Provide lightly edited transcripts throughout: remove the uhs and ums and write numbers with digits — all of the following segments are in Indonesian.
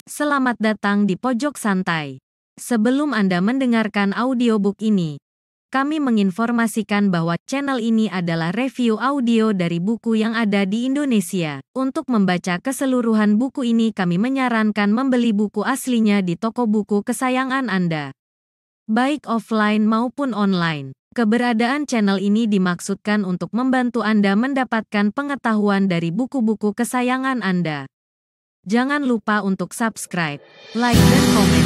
Selamat datang di Pojok Santai. Sebelum Anda mendengarkan audiobook ini, kami menginformasikan bahwa channel ini adalah review audio dari buku yang ada di Indonesia. Untuk membaca keseluruhan buku ini, kami menyarankan membeli buku aslinya di toko buku kesayangan Anda, baik offline maupun online. Keberadaan channel ini dimaksudkan untuk membantu Anda mendapatkan pengetahuan dari buku-buku kesayangan Anda. Jangan lupa untuk subscribe, like, dan komen.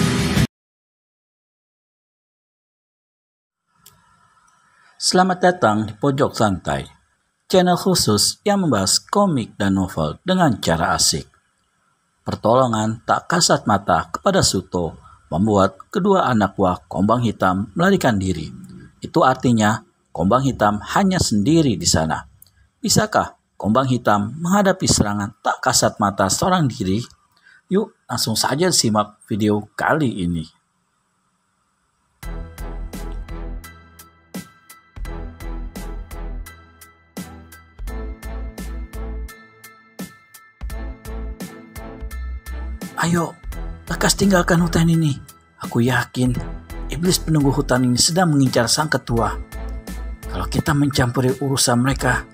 Selamat datang di Pojok Santai, channel khusus yang membahas komik dan novel dengan cara asik. Pertolongan tak kasat mata kepada Suto membuat kedua anak buah Kombang Hitam melarikan diri. Itu artinya Kombang Hitam hanya sendiri di sana. Bisakah Kombang Hitam menghadapi serangan tak kasat mata seorang diri? Yuk langsung saja simak video kali ini. Ayo, lekas tinggalkan hutan ini. Aku yakin iblis penunggu hutan ini sedang mengincar sang ketua. Kalau kita mencampuri urusan mereka,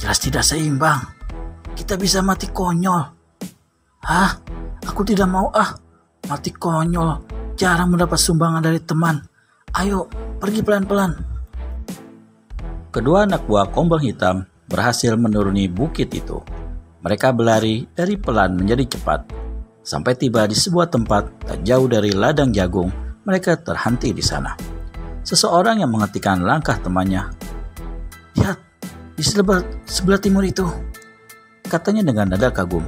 jelas tidak seimbang. Kita bisa mati konyol. Aku tidak mau mati konyol. Jarang mendapat sumbangan dari teman. Ayo, pergi pelan-pelan. Kedua anak buah Kombang Hitam berhasil menuruni bukit itu. Mereka berlari dari pelan menjadi cepat. Sampai tiba di sebuah tempat tak jauh dari ladang jagung, mereka terhenti di sana. Seseorang yang menghentikan langkah temannya. Lihat, di sebelah timur itu, katanya dengan nada kagum.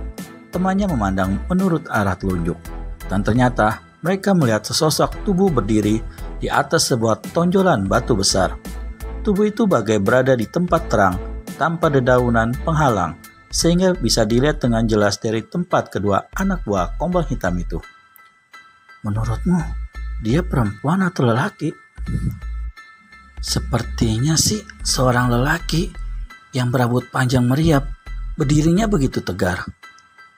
Temannya memandang menurut arah telunjuk, dan ternyata mereka melihat sesosok tubuh berdiri di atas sebuah tonjolan batu besar. Tubuh itu bagai berada di tempat terang, tanpa dedaunan penghalang, sehingga bisa dilihat dengan jelas dari tempat kedua anak buah Kombang Hitam itu. Menurutmu, dia perempuan atau lelaki? Sepertinya sih seorang lelaki yang berambut panjang meriap, berdirinya begitu tegar.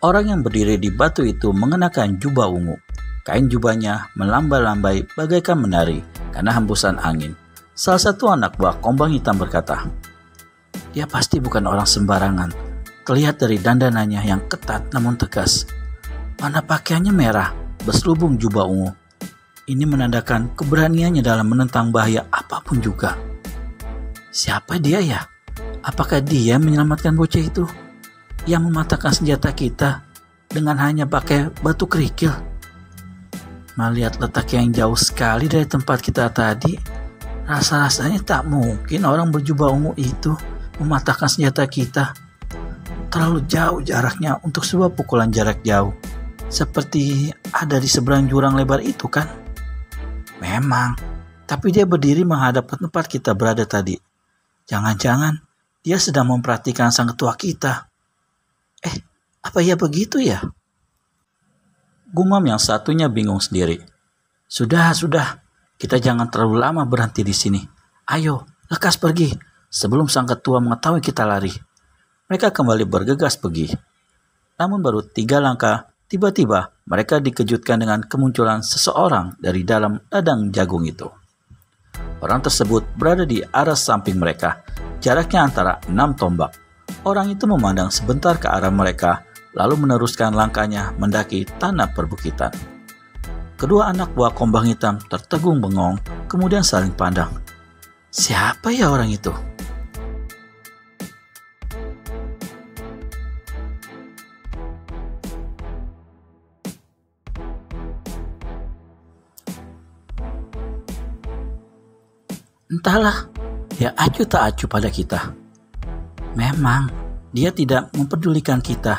Orang yang berdiri di batu itu mengenakan jubah ungu. Kain jubahnya melambai-lambai bagaikan menari karena hembusan angin. Salah satu anak buah Kombang Hitam berkata, dia pasti bukan orang sembarangan. Terlihat dari dandanannya yang ketat namun tegas. Warna pakaiannya merah, berselubung jubah ungu. Ini menandakan keberaniannya dalam menentang bahaya apapun juga. Siapa dia ya? Apakah dia menyelamatkan bocah itu yang mematahkan senjata kita dengan hanya pakai batu kerikil? Melihat letak yang jauh sekali dari tempat kita tadi, rasa-rasanya tak mungkin orang berjubah ungu itu mematahkan senjata kita. Terlalu jauh jaraknya untuk sebuah pukulan jarak jauh. Seperti ada di seberang jurang lebar itu kan? Memang, tapi dia berdiri menghadap ke tempat kita berada tadi. Jangan-jangan dia sedang memperhatikan sang ketua kita. Apa ya begitu ya? Gumam yang satunya bingung sendiri. Sudah, kita jangan terlalu lama berhenti di sini. Ayo, lekas pergi sebelum sang ketua mengetahui kita lari. Mereka kembali bergegas pergi. Namun baru 3 langkah, tiba-tiba mereka dikejutkan dengan kemunculan seseorang dari dalam ladang jagung itu. Orang tersebut berada di arah samping mereka, jaraknya antara 6 tombak. Orang itu memandang sebentar ke arah mereka, lalu meneruskan langkahnya mendaki tanah perbukitan. Kedua anak buah Kombang Hitam tertegun bengong, kemudian saling pandang. Siapa ya orang itu? Entahlah, dia acuh tak acuh pada kita. Memang, dia tidak mempedulikan kita.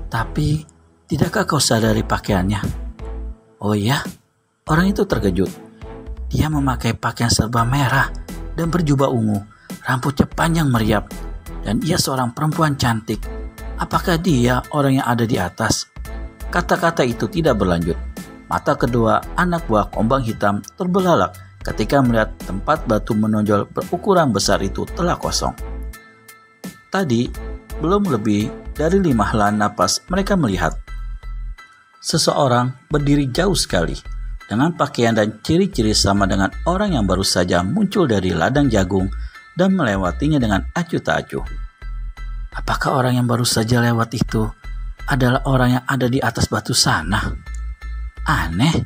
Tapi, tidakkah kau sadari pakaiannya? Oh iya, orang itu terkejut. Dia memakai pakaian serba merah dan berjubah ungu. Rambutnya panjang meriap. Dan ia seorang perempuan cantik. Apakah dia orang yang ada di atas? Kata-kata itu tidak berlanjut. Mata kedua anak buah Kombang Hitam terbelalak ketika melihat tempat batu menonjol berukuran besar itu telah kosong. Tadi, belum lebih dari 5 helaan napas mereka melihat Seseorang berdiri jauh sekali, dengan pakaian dan ciri-ciri sama dengan orang yang baru saja muncul dari ladang jagung dan melewatinya dengan acuh tak acuh. Apakah orang yang baru saja lewat itu adalah orang yang ada di atas batu sana? Aneh,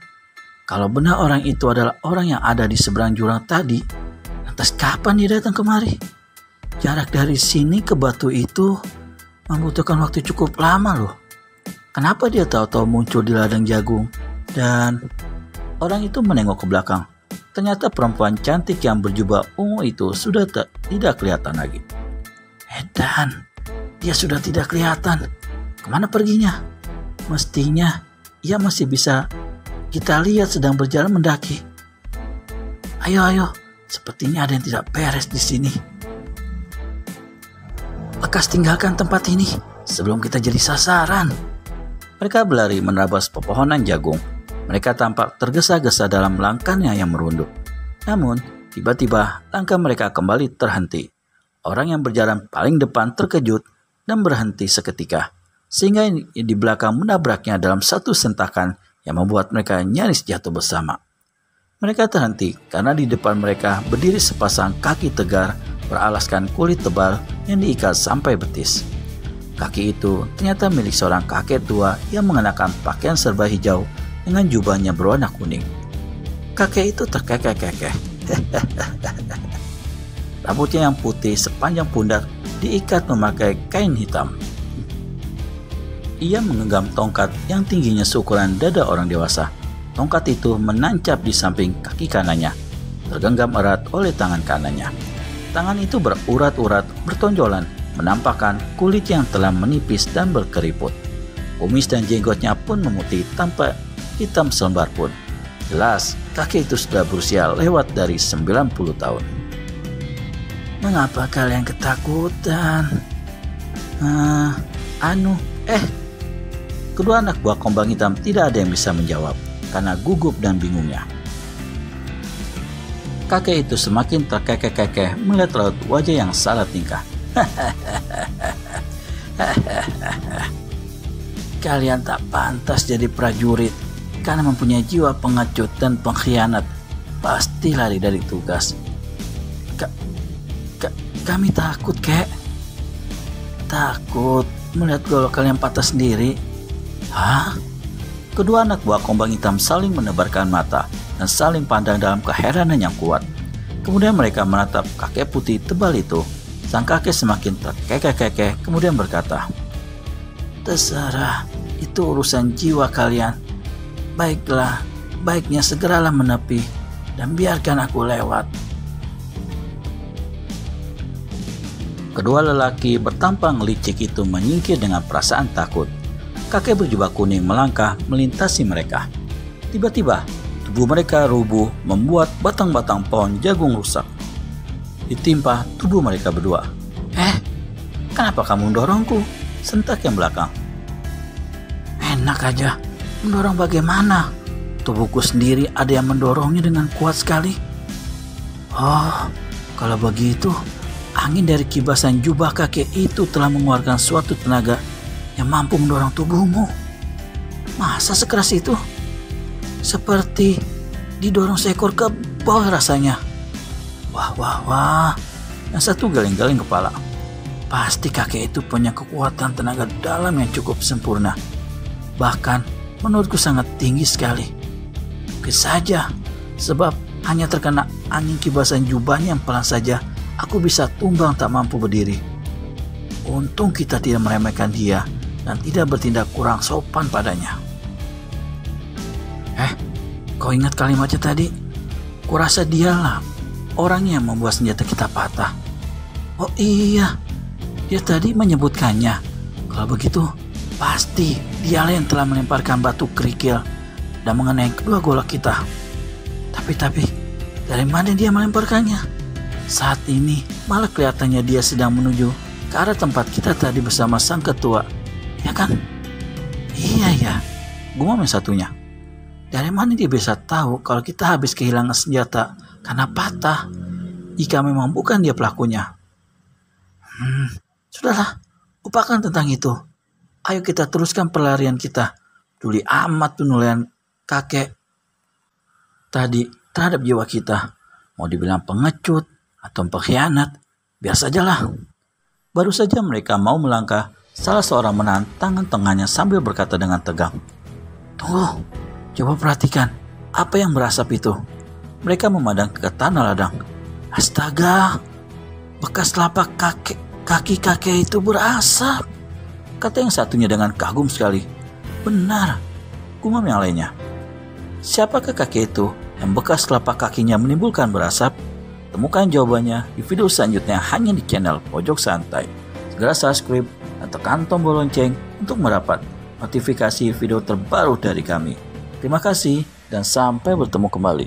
kalau benar orang itu adalah orang yang ada di seberang jurang tadi, lantas kapan dia datang kemari? Jarak dari sini ke batu itu membutuhkan waktu cukup lama loh. Kenapa dia tahu-tahu muncul di ladang jagung? Dan orang itu menengok ke belakang. Ternyata perempuan cantik yang berjubah ungu itu sudah tidak kelihatan lagi. Edan, dia sudah tidak kelihatan. Kemana perginya? Mestinya ia masih bisa kita lihat sedang berjalan mendaki. Ayo, sepertinya ada yang tidak beres di sini. Lekas tinggalkan tempat ini sebelum kita jadi sasaran. Mereka berlari menerabas pepohonan jagung. Mereka tampak tergesa-gesa dalam langkahnya yang merunduk. Namun, tiba-tiba langkah mereka kembali terhenti. Orang yang berjalan paling depan terkejut dan berhenti seketika, sehingga di belakang menabraknya dalam satu sentakan yang membuat mereka nyaris jatuh bersama. Mereka terhenti karena di depan mereka berdiri sepasang kaki tegar beralaskan kulit tebal yang diikat sampai betis. Kaki itu ternyata milik seorang kakek tua yang mengenakan pakaian serba hijau dengan jubahnya berwarna kuning. Kakek itu terkekeh-kekeh. Rambutnya yang putih sepanjang pundak diikat memakai kain hitam. Ia menggenggam tongkat yang tingginya seukuran dada orang dewasa. Tongkat itu menancap di samping kaki kanannya, tergenggam erat oleh tangan kanannya. Tangan itu berurat-urat bertonjolan, menampakkan kulit yang telah menipis dan berkeriput. Kumis dan jenggotnya pun memutih tanpa hitam selembar pun. Jelas, kakek itu sudah berusia lewat dari 90 tahun. Mengapa kalian ketakutan? Kedua anak buah kombang hitam tidak ada yang bisa menjawab karena gugup dan bingungnya. Kakek itu semakin terkekeh-kekeh melihat raut wajah yang salah tingkah. Kalian tak pantas jadi prajurit karena mempunyai jiwa pengecut dan pengkhianat. Pasti lari dari tugas. Kami takut, kek. Takut melihat golok kalian patah sendiri. Hah? Kedua anak buah kombang hitam saling menebarkan mata dan saling pandang dalam keheranan yang kuat. Kemudian mereka menatap kakek putih tebal itu. Sang kakek semakin terkekeh-kekeh kemudian berkata, "Terserah, itu urusan jiwa kalian. Baiklah, baiknya segeralah menepi dan biarkan aku lewat." Kedua lelaki bertampang licik itu menyingkir dengan perasaan takut. Kakek berjubah kuning melangkah melintasi mereka. Tiba-tiba, tubuh mereka rubuh membuat batang-batang pohon jagung rusak. Ditimpa tubuh mereka berdua. Kenapa kamu mendorongku? Sentak yang belakang. Enak aja, mendorong bagaimana? Tubuhku sendiri ada yang mendorongnya dengan kuat sekali. Oh, kalau begitu, angin dari kibasan jubah kakek itu telah mengeluarkan suatu tenaga yang mampu mendorong tubuhmu. Masa sekeras itu? Seperti didorong seekor kerbau rasanya. Wah. Yang satu galeng-galeng kepala. Pasti kakek itu punya kekuatan tenaga dalam yang cukup sempurna. Bahkan menurutku sangat tinggi sekali. Mungkin saja, sebab hanya terkena angin kibasan jubahnya yang pelan saja, aku bisa tumbang tak mampu berdiri. Untung kita tidak meremehkan dia dan tidak bertindak kurang sopan padanya. Kau ingat kalimatnya tadi? Kurasa dialah orangnya yang membuat senjata kita patah. Oh iya, dia tadi menyebutkannya. Kalau begitu, pasti dialah yang telah melemparkan batu kerikil dan mengenai kedua golok kita. Tapi, dari mana dia melemparkannya? Saat ini malah kelihatannya dia sedang menuju ke arah tempat kita tadi bersama sang ketua. Ya kan? Iya ya, gumam yang satunya. Dari mana dia bisa tahu kalau kita habis kehilangan senjata karena patah? Jika memang bukan dia pelakunya. Sudahlah, lupakan tentang itu. Ayo kita teruskan pelarian kita. peduli amat penilaian kakek tadi terhadap jiwa kita. Mau dibilang pengecut atau pengkhianat, biar sajalah. Baru saja mereka mau melangkah, salah seorang menahan tangan tengahnya sambil berkata dengan tegang, "Tunggu, coba perhatikan, apa yang berasap itu?" Mereka memandang ke tanah ladang. "Astaga, bekas telapak kaki kakek itu berasap," kata yang satunya dengan kagum sekali. "Benar," gumam yang lainnya. Siapakah kakek itu yang bekas telapak kakinya menimbulkan berasap? Temukan jawabannya di video selanjutnya hanya di channel Pojok Santai. Segera subscribe dan tekan tombol lonceng untuk mendapat notifikasi video terbaru dari kami. Terima kasih dan sampai bertemu kembali.